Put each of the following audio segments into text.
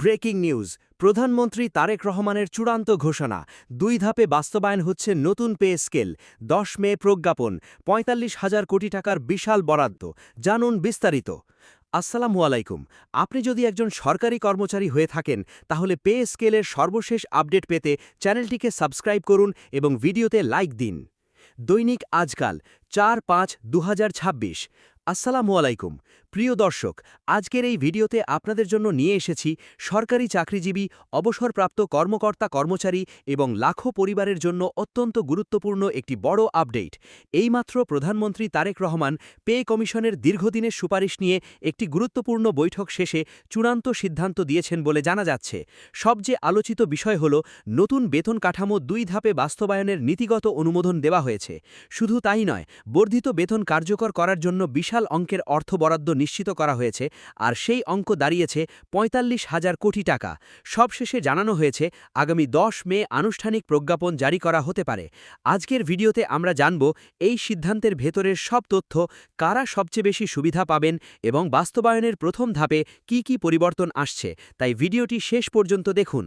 Breaking news, প্রধানমন্ত্রী তারেক রহমানের চূড়ান্ত ঘোষণা, ২ ধাপে বাস্তবায়ন হচ্ছে নতুন পে স্কেল, ১০ মে প্রজ্ঞাপন, ৪৫,০০০ কোটি টাকার বিশাল বরাদ্দ। জানুন বিস্তারিত। আসসালামু আলাইকুম। আপনি যদি একজন সরকারি কর্মচারী হয়ে থাকেন, তাহলে পে স্কেলের সর্বশেষ আপডেট পেতে চ্যানেলটিকে সাবস্ক্রাইব করুন এবং ভিডিওতে লাইক দিন। দৈনিক আজকাল ৪-৫-২০২৬। আসসালামু আলাইকুম প্রিয় দর্শক, আজকের এই ভিডিওতে আপনাদের জন্য নিয়ে এসেছি সরকারি চাকরিজীবী, অবসরপ্রাপ্ত কর্মকর্তা কর্মচারী এবং লাখো পরিবারের জন্য অত্যন্ত গুরুত্বপূর্ণ একটি বড় আপডেট। এইমাত্র প্রধানমন্ত্রী তারেক রহমান পে কমিশনের দীর্ঘদিনের সুপারিশ নিয়ে একটি গুরুত্বপূর্ণ বৈঠক শেষে চূড়ান্ত সিদ্ধান্ত দিয়েছেন বলে জানা যাচ্ছে। সবচেয়ে আলোচিত বিষয় হল নতুন বেতন কাঠামো ২ ধাপে বাস্তবায়নের নীতিগত অনুমোদন দেওয়া হয়েছে। শুধু তাই নয়, বর্ধিত বেতন কার্যকর করার জন্য বিশাল অঙ্কের অর্থ বরাদ্দ নিশ্চিত করা হয়েছে, আর সেই অঙ্ক দাঁড়িয়েছে ৪৫,০০০ কোটি টাকা। সবশেষে জানানো হয়েছে আগামী ১০ মে আনুষ্ঠানিক প্রজ্ঞাপন জারি করা হতে পারে। আজকের ভিডিওতে আমরা জানব এই সিদ্ধান্তের ভেতরের সব তথ্য, কারা সবচেয়ে বেশি সুবিধা পাবেন এবং বাস্তবায়নের প্রথম ধাপে কি কি পরিবর্তন আসছে, তাই ভিডিওটি শেষ পর্যন্ত দেখুন।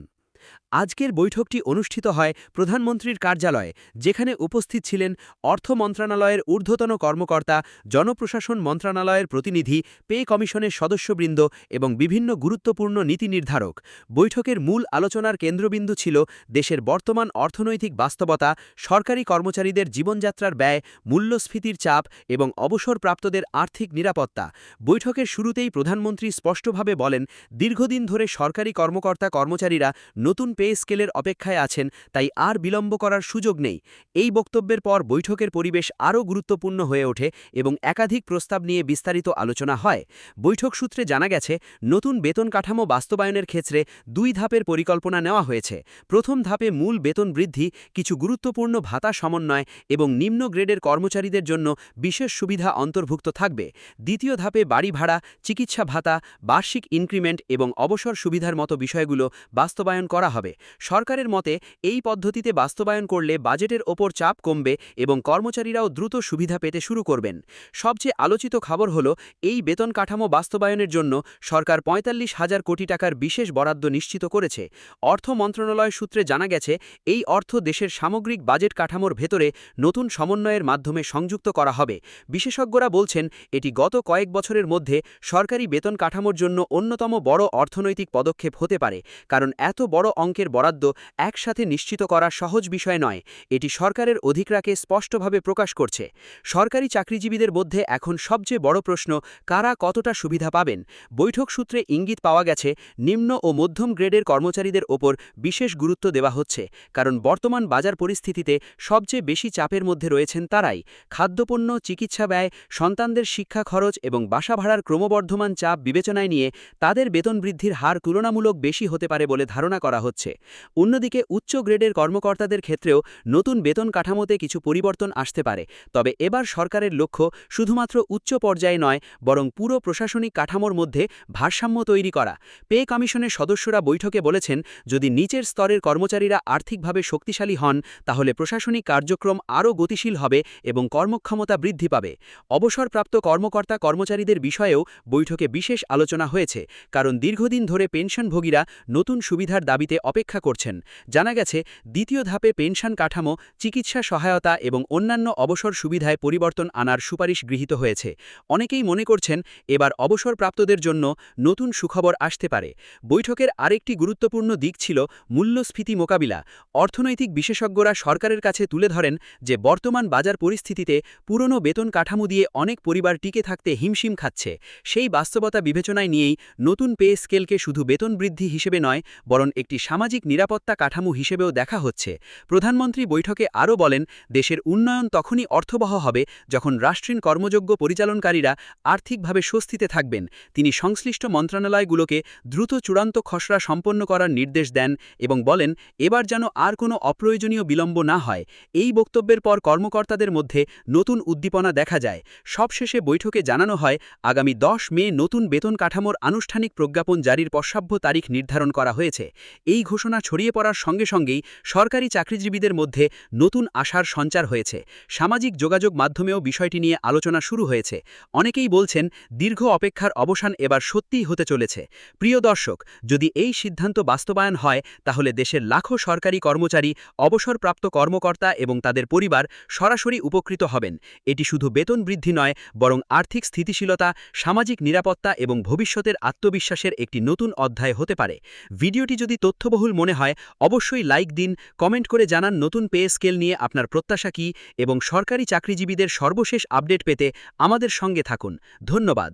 আজকের বৈঠকটি অনুষ্ঠিত হয় প্রধানমন্ত্রীর কার্যালয়ে, যেখানে উপস্থিত ছিলেন অর্থ মন্ত্রণালয়ের ঊর্ধ্বতন কর্মকর্তা, জনপ্রশাসন মন্ত্রণালয়ের প্রতিনিধি, পে কমিশনের সদস্যবৃন্দ এবং বিভিন্ন গুরুত্বপূর্ণ নীতি নির্ধারক। বৈঠকের মূল আলোচনার কেন্দ্রবিন্দু ছিল দেশের বর্তমান অর্থনৈতিক বাস্তবতা, সরকারি কর্মচারীদের জীবনযাত্রার ব্যয়, মূল্যস্ফীতির চাপ এবং অবসরপ্রাপ্তদের আর্থিক নিরাপত্তা। বৈঠকের শুরুতেই প্রধানমন্ত্রী স্পষ্টভাবে বলেন, দীর্ঘদিন ধরে সরকারি কর্মকর্তা কর্মচারীরা নতুন পে স্কেলের অপেক্ষায় আছেন, তাই আর বিলম্ব করার সুযোগ নেই। এই বক্তব্যের পর বৈঠকের পরিবেশ আরও গুরুত্বপূর্ণ হয়ে ওঠে এবং একাধিক প্রস্তাব নিয়ে বিস্তারিত আলোচনা হয়। বৈঠক সূত্রে জানা গেছে, নতুন বেতন কাঠামো বাস্তবায়নের ক্ষেত্রে ২ ধাপের পরিকল্পনা নেওয়া হয়েছে। প্রথম ধাপে মূল বেতন বৃদ্ধি, কিছু গুরুত্বপূর্ণ ভাতা সমন্বয় এবং নিম্ন গ্রেডের কর্মচারীদের জন্য বিশেষ সুবিধা অন্তর্ভুক্ত থাকবে। দ্বিতীয় ধাপে বাড়ি ভাড়া, চিকিৎসা ভাতা, বার্ষিক ইনক্রিমেন্ট এবং অবসর সুবিধার মতো বিষয়গুলো বাস্তবায়ন করা হবে। সরকারের মতে, এই পদ্ধতিতে বাস্তবায়ন করলে বাজেটের ওপর চাপ কমবে এবং কর্মচারীরাও দ্রুত সুবিধা পেতে শুরু করবেন। সবচেয়ে আলোচিত খবর হল, এই বেতন কাঠামো বাস্তবায়নের জন্য সরকার ৪৫,০০০ কোটি টাকার বিশেষ বরাদ্দ নিশ্চিত করেছে। অর্থ মন্ত্রণালয় সূত্রে জানা গেছে, এই অর্থ দেশের সামগ্রিক বাজেট কাঠামোর ভেতরে নতুন সমন্বয়ের মাধ্যমে সংযুক্ত করা হবে। বিশেষজ্ঞরা বলছেন, এটি গত কয়েক বছরের মধ্যে সরকারি বেতন কাঠামোর জন্য অন্যতম বড় অর্থনৈতিক পদক্ষেপ হতে পারে, কারণ এত বড় অঙ্কের বরাদ্দ একসাথে নিশ্চিত করা সহজ বিষয় নয়। এটি সরকারের অধিকারকে স্পষ্টভাবে প্রকাশ করছে। সরকারি চাকরিজীবীদের মধ্যে এখন সবচেয়ে বড় প্রশ্ন, কারা কতটা সুবিধা পাবেন। বৈঠক সূত্রে ইঙ্গিত পাওয়া গেছে, নিম্ন ও মধ্যম গ্রেডের কর্মচারীদের ওপর বিশেষ গুরুত্ব দেওয়া হচ্ছে, কারণ বর্তমান বাজার পরিস্থিতিতে সবচেয়ে বেশি চাপের মধ্যে রয়েছেন তারাই। খাদ্যপণ্য, চিকিৎসা ব্যয়, সন্তানদের শিক্ষা খরচ এবং বাসা ভাড়ার ক্রমবর্ধমান চাপ বিবেচনায় নিয়ে তাদের বেতন বৃদ্ধির হার তুলনামূলক বেশি হতে পারে বলে ধারণা করা হচ্ছে। অন্যদিকে উচ্চ গ্রেডের কর্মকর্তাদের ক্ষেত্রেও নতুন বেতন কাঠামোতে কিছু পরিবর্তন আসতে পারে, তবে এবার সরকারের লক্ষ্য শুধুমাত্র উচ্চ পর্যায়ে নয়, বরং পুরো প্রশাসনিক কাঠামোর মধ্যে ভারসাম্য তৈরি করা। পে কমিশনের সদস্যরা বৈঠকে বলেছেন, যদি নিচের স্তরের কর্মচারীরা আর্থিকভাবে শক্তিশালী হন, তাহলে প্রশাসনিক কার্যক্রম আরও গতিশীল হবে এবং কর্মক্ষমতা বৃদ্ধি পাবে। অবসরপ্রাপ্ত কর্মকর্তা কর্মচারীদের বিষয়েও বৈঠকে বিশেষ আলোচনা হয়েছে, কারণ দীর্ঘদিন ধরে পেনশনভোগীরা নতুন সুবিধার দাবিতে অপেক্ষা করছেন। জানা গেছে, দ্বিতীয় ধাপে পেনশন কাঠামো, চিকিৎসা সহায়তা এবং অন্যান্য অবসর সুবিধায় পরিবর্তন আনার সুপারিশ গৃহীত হয়েছে। অনেকেই মনে করছেন, এবার অবসরপ্রাপ্তদের জন্য নতুন সুখবর আসতে পারে। বৈঠকের আরেকটি গুরুত্বপূর্ণ দিক ছিল মূল্যস্ফীতি মোকাবিলা। অর্থনৈতিক বিশেষজ্ঞরা সরকারের কাছে তুলে ধরেন যে বর্তমান বাজার পরিস্থিতিতে পুরনো বেতন কাঠামো দিয়ে অনেক পরিবার টিকে থাকতে হিমশিম খাচ্ছে। সেই বাস্তবতা বিবেচনায় নিয়েই নতুন পে স্কেলকে শুধু বেতন বৃদ্ধি হিসেবে নয়, বরং একটি সামাজিক নিরাপত্তা কাঠামো হিসেবেও দেখা হচ্ছে। প্রধানমন্ত্রী বৈঠকে আরও বলেন, দেশের উন্নয়ন তখনই অর্থবহ হবে যখন রাষ্ট্রীয় কর্মযোগ্য পরিচালনকারীরা আর্থিকভাবে স্বস্তিতে থাকবেন। তিনি সংশ্লিষ্ট মন্ত্রণালয়গুলোকে দ্রুত চূড়ান্ত খসড়া সম্পন্ন করার নির্দেশ দেন এবং বলেন, এবার যেন আর কোনো অপ্রয়োজনীয় বিলম্ব না হয়। এই বক্তব্যের পর কর্মকর্তাদের মধ্যে নতুন উদ্দীপনা দেখা যায়। সবশেষে বৈঠকে জানানো হয়, আগামী ১০ মে নতুন বেতন কাঠামোর আনুষ্ঠানিক প্রজ্ঞাপন জারির প্রস্তাব্য তারিখ নির্ধারণ করা হয়েছে। এই ঘোষণা ছড়িয়ে পড়ার সঙ্গে সঙ্গেই সরকারি চাকরিজীবীদের মধ্যে নতুন আশার সঞ্চার হয়েছে। সামাজিক যোগাযোগ মাধ্যমেও বিষয়টি নিয়ে আলোচনা শুরু হয়েছে। অনেকেই বলছেন দীর্ঘ অপেক্ষার অবসান এবার সত্যিই হতে চলেছে। প্রিয় দর্শক, যদি এই সিদ্ধান্ত বাস্তবায়ন হয় তাহলে দেশের লাখো সরকারি কর্মচারী, অবসরপ্রাপ্ত কর্মকর্তা এবং তাদের পরিবার সরাসরি উপকৃত হবেন। এটি শুধু বেতন বৃদ্ধি নয়, বরং আর্থিক স্থিতিশীলতা, সামাজিক নিরাপত্তা এবং ভবিষ্যতের আত্মবিশ্বাসের একটি নতুন অধ্যায় হতে পারে। ভিডিওটি যদি তথ্যবহুল মনে হয় অবশ্যই লাইক দিন, কমেন্ট করে জানান নতুন পে স্কেল নিয়ে আপনার প্রত্যাশা কী এবং সরকারি চাকরিজীবীদের সর্বশেষ আপডেট পেতে আমাদের সঙ্গে থাকুন। ধন্যবাদ।